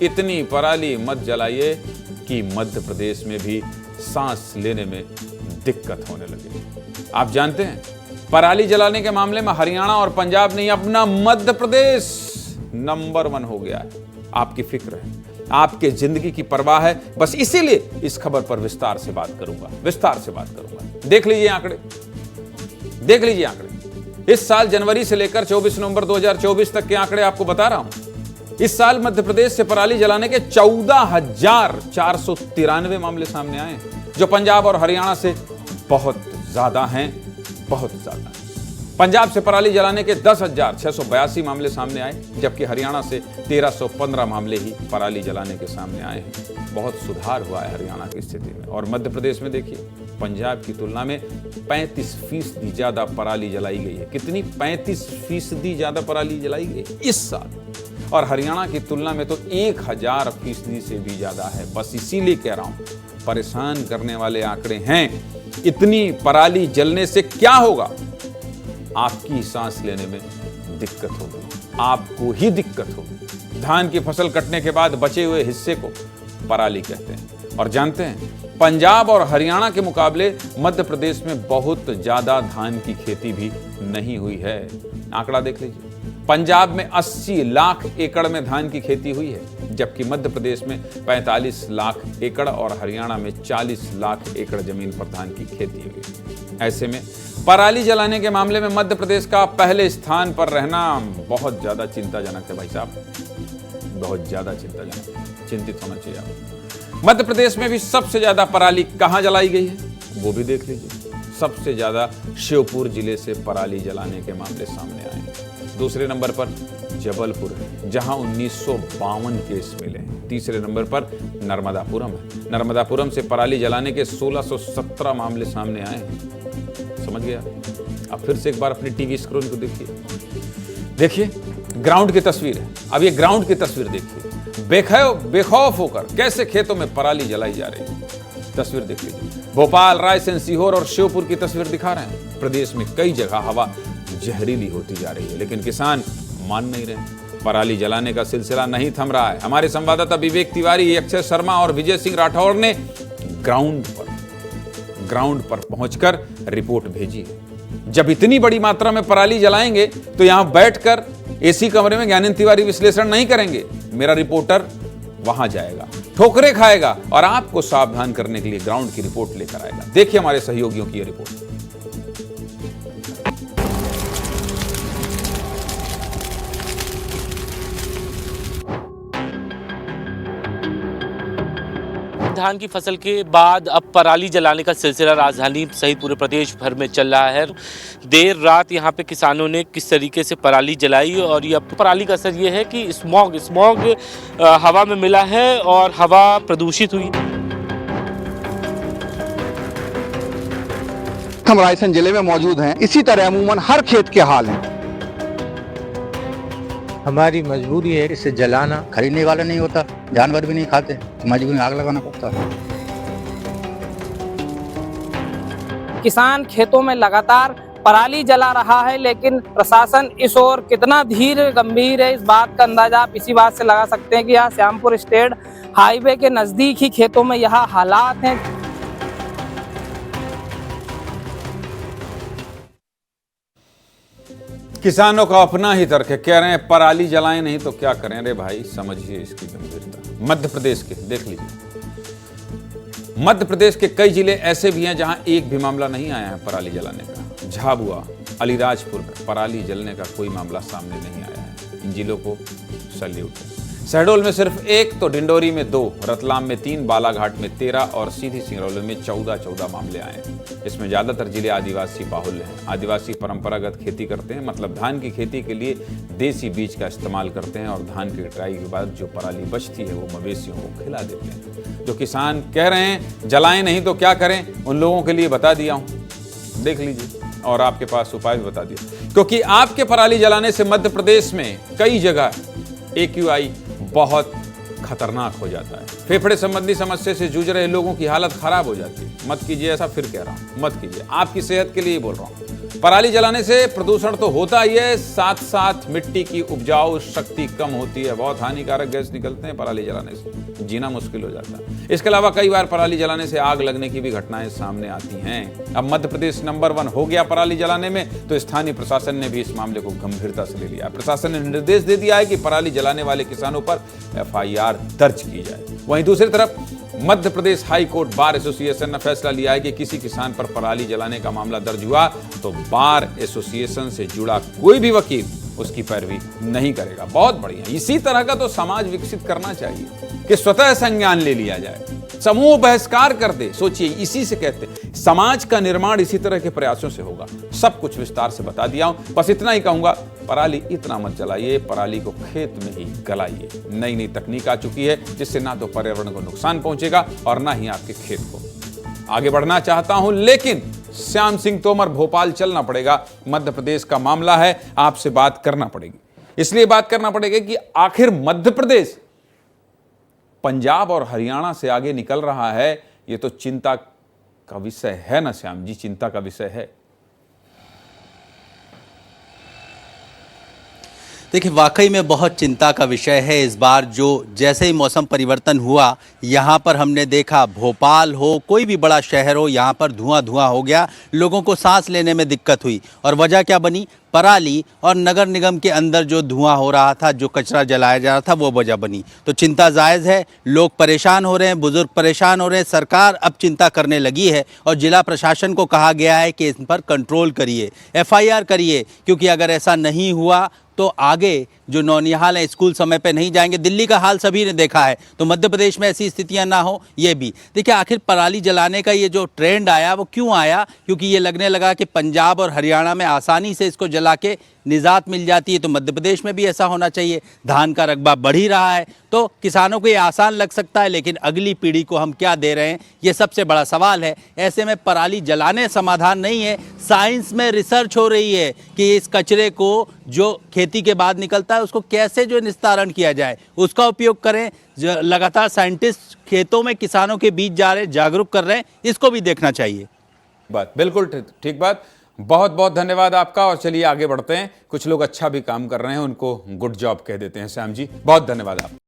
इतनी पराली मत जलाइए कि मध्य प्रदेश में भी सांस लेने में दिक्कत होने लगे। आप जानते हैं, पराली जलाने के मामले में हरियाणा और पंजाब नहीं, अपना मध्य प्रदेश नंबर 1 हो गया है। आपकी फिक्र है, आपके जिंदगी की परवाह है, बस इसीलिए इस खबर पर विस्तार से बात करूंगा। देख लीजिए आंकड़े, देख लीजिए आंकड़े। इस साल जनवरी से लेकर 24 नवंबर 2024 तक के आंकड़े आपको बता रहा हूं। इस साल मध्य प्रदेश से पराली जलाने के 14,493 मामले सामने आए, जो पंजाब और हरियाणा से बहुत ज्यादा हैं, बहुत ज्यादा। पंजाब से पराली जलाने के 10,682 मामले सामने आए, जबकि हरियाणा से 1,315 मामले ही पराली जलाने के सामने आए हैं। बहुत सुधार हुआ है हरियाणा की स्थिति में। और मध्य प्रदेश में देखिए, पंजाब की तुलना में 35% ज्यादा पराली जलाई गई है। कितनी? 35% ज्यादा पराली जलाई गई इस साल। और हरियाणा की तुलना में तो 1000% से भी ज्यादा है। बस इसीलिए कह रहा हूं, परेशान करने वाले आंकड़े हैं। इतनी पराली जलने से क्या होगा? आपकी सांस लेने में दिक्कत होगी, आपको ही दिक्कत होगी। धान की फसल कटने के बाद बचे हुए हिस्से को पराली कहते हैं। और जानते हैं, पंजाब और हरियाणा के मुकाबले मध्य प्रदेश में बहुत ज्यादा धान की खेती भी नहीं हुई है। आंकड़ा देख लीजिए, पंजाब में 80 लाख एकड़ में धान की खेती हुई है, जबकि मध्य प्रदेश में 45 लाख एकड़ और हरियाणा में 40 लाख एकड़ जमीन पर धान की खेती हुई। ऐसे में पराली जलाने के मामले में मध्य प्रदेश का पहले स्थान पर रहना बहुत ज्यादा चिंताजनक है भाई साहब, बहुत ज्यादा चिंताजनक। चिंतित होना चाहिए आप। मध्य प्रदेश में भी सबसे ज्यादा पराली कहां जलाई गई है, वो भी देख लीजिए। सबसे ज्यादा श्योपुर जिले से पराली जलाने के मामले सामने आए हैं। दूसरे नंबर पर जबलपुर है, जहां 1952 केस मिले हैं। तीसरे नंबर पर नर्मदापुरम है। नर्मदापुरम से पराली जलाने के 1617 मामले सामने आए हैं। समझ गया? अब फिर से एक बार अपनी टीवी स्क्रीन को देखिए, देखिए ग्राउंड की तस्वीर है। अब ये ग्राउंड की तस्वीर देखिए, बेखौफ होकर कैसे खेतों में पराली जलाई जा रही है। तस्वीर देख लीजिए। भोपाल, रायसेन, सीहोर और श्योपुर की तस्वीर दिखा रहे हैं। प्रदेश में कई जगह हवा जहरीली होती जा रही है, लेकिन किसान मान नहीं रहे। पराली जलाने का सिलसिला नहीं थम रहा है। हमारे संवाददाता विवेक तिवारी, अक्षय शर्मा और विजय सिंह राठौर ने ग्राउंड पर पहुंचकर रिपोर्ट भेजी है। जब इतनी बड़ी मात्रा में पराली जलाएंगे तो यहां बैठकर एसी कमरे में ज्ञानेंद्र तिवारी विश्लेषण नहीं करेंगे। मेरा रिपोर्टर वहां जाएगा, ठोकरे खाएगा और आपको सावधान करने के लिए ग्राउंड की रिपोर्ट लेकर आएगा। देखिए हमारे सहयोगियों की यह रिपोर्ट। धान की फसल के बाद अब पराली जलाने का सिलसिला राजधानी सहित पूरे प्रदेश भर में चल रहा है। देर रात यहाँ पे किसानों ने किस तरीके से पराली जलाई, और ये पराली का असर ये है कि स्मॉग हवा में मिला है और हवा प्रदूषित हुई। हम रायसेन जिले में मौजूद हैं। इसी तरह अमूमन हर खेत के हाल हैं। हमारी मजबूरी है इसे जलाना। खरीदने वाला नहीं होता, जानवर भी नहीं खाते, तो मजबूरी में आग लगाना पड़ता है। किसान खेतों में लगातार पराली जला रहा है, लेकिन प्रशासन इस ओर कितना धीर गंभीर है, इस बात का अंदाजा आप इसी बात से लगा सकते हैं कि यहाँ श्यामपुर स्टेट हाईवे के नजदीक ही खेतों में यहाँ हालात हैं। किसानों का अपना ही तर्क है, कह रहे हैं पराली जलाएं नहीं तो क्या करें। अरे भाई समझिए इसकी गंभीरता। मध्य प्रदेश के देख लीजिए, मध्य प्रदेश के कई जिले ऐसे भी हैं जहां एक भी मामला नहीं आया है पराली जलाने का। झाबुआ, अलीराजपुर में पराली जलने का कोई मामला सामने नहीं आया है। इन जिलों को सैल्यूट है। शहडोल में सिर्फ 1, तो डिंडोरी में 2, रतलाम में 3, बालाघाट में 13 और सीधी सिंगरौली में 14 मामले आए हैं। इसमें ज्यादातर जिले आदिवासी बाहुल्य हैं। आदिवासी परंपरागत खेती करते हैं, मतलब धान की खेती के लिए देसी बीज का इस्तेमाल करते हैं और धान की कटाई के बाद जो पराली बचती है वो मवेशियों को खिला देते हैं। जो किसान कह रहे हैं जलाएं नहीं तो क्या करें, उन लोगों के लिए बता दिया हूं, देख लीजिए, और आपके पास उपाय भी बता दिया। क्योंकि आपके पराली जलाने से मध्य प्रदेश में कई जगह AQI बहुत खतरनाक हो जाता है। फेफड़े संबंधी समस्या से जूझ रहे लोगों की हालत खराब हो जाती है। मत कीजिए ऐसा, फिर कह रहा हूं, मत कीजिए। आपकी सेहत के लिए बोल रहा हूं। पराली जलाने से प्रदूषण तो होता ही है, साथ साथ मिट्टी की उपजाऊ शक्ति कम होती है। बहुत हानिकारक गैस निकलते हैं पराली जलाने से, जीना मुश्किल हो जाता है। इसके अलावा कई बार पराली जलाने से आग लगने की भी घटनाएं सामने आती हैं। अब मध्य प्रदेश नंबर 1 हो गया पराली जलाने में, तो स्थानीय प्रशासन ने भी इस मामले को गंभीरता से ले लिया। प्रशासन ने निर्देश दे दिया है कि पराली जलाने वाले किसानों पर FIR दर्ज की जाए। वहीं दूसरी तरफ Madhya Pradesh high court bar association ने फैसला लिया है कि किसी किसान पर पराली जलाने का मामला दर्ज हुआ तो बार एसोसिएशन से जुड़ा कोई भी वकील उसकी पैरवी नहीं करेगा। बहुत बढ़िया। इसी तरह का तो समाज विकसित करना चाहिए कि स्वतः संज्ञान ले लिया जाए, समूह बहिष्कार कर दे। सोचिए, इसी से कहते हैं समाज का निर्माण इसी तरह के प्रयासों से होगा। सब कुछ विस्तार से बता दिया हूं, बस इतना ही कहूंगा, पराली इतना मत जलाइए, पराली को खेत में ही गलाइए। नई नई तकनीक आ चुकी है जिससे ना तो पर्यावरण को नुकसान पहुंचेगा और ना ही आपके खेत को। आगे बढ़ना चाहता हूं लेकिन श्याम सिंह तोमर भोपाल चलना पड़ेगा। मध्य प्रदेश का मामला है, आपसे बात करना पड़ेगी। इसलिए बात करना पड़ेगी कि आखिर मध्य प्रदेश पंजाब और हरियाणा से आगे निकल रहा है। ये तो चिंता का विषय है ना श्याम जी, चिंता का विषय है। देखिए, वाकई में बहुत चिंता का विषय है। इस बार जो जैसे ही मौसम परिवर्तन हुआ, यहाँ पर हमने देखा भोपाल हो, कोई भी बड़ा शहर हो, यहाँ पर धुआं धुआं हो गया, लोगों को सांस लेने में दिक्कत हुई। और वजह क्या बनी? पराली और नगर निगम के अंदर जो धुआं हो रहा था, जो कचरा जलाया जा रहा था, वो वजह बनी। तो चिंता जायज़ है, लोग परेशान हो रहे हैं, बुजुर्ग परेशान हो रहे हैं। सरकार अब चिंता करने लगी है और जिला प्रशासन को कहा गया है कि इस पर कंट्रोल करिए, FIR करिए, क्योंकि अगर ऐसा नहीं हुआ तो आगे जो नौनिहाल है स्कूल समय पे नहीं जाएंगे। दिल्ली का हाल सभी ने देखा है, तो मध्य प्रदेश में ऐसी स्थितियां ना हो, ये भी देखिए। आखिर पराली जलाने का ये जो ट्रेंड आया वो क्यों आया? क्योंकि ये लगने लगा कि पंजाब और हरियाणा में आसानी से इसको जला के निजात मिल जाती है, तो मध्य प्रदेश में भी ऐसा होना चाहिए। धान का रकबा बढ़ ही रहा है तो किसानों को ये आसान लग सकता है, लेकिन अगली पीढ़ी को हम क्या दे रहे हैं, ये सबसे बड़ा सवाल है। ऐसे में पराली जलाने समाधान नहीं है। साइंस में रिसर्च हो रही है कि इस कचरे को जो खेती के बाद निकलता है उसको कैसे जो निस्तारण किया जाए, उसका उपयोग करें। लगातार साइंटिस्ट खेतों में किसानों के बीच जा रहे, जागरूक कर रहे हैं, इसको भी देखना चाहिए। बात बिल्कुल ठीक बात। बहुत बहुत धन्यवाद आपका। और चलिए आगे बढ़ते हैं। कुछ लोग अच्छा भी काम कर रहे हैं, उनको गुड जॉब कह देते हैं। श्याम जी, बहुत धन्यवाद आप।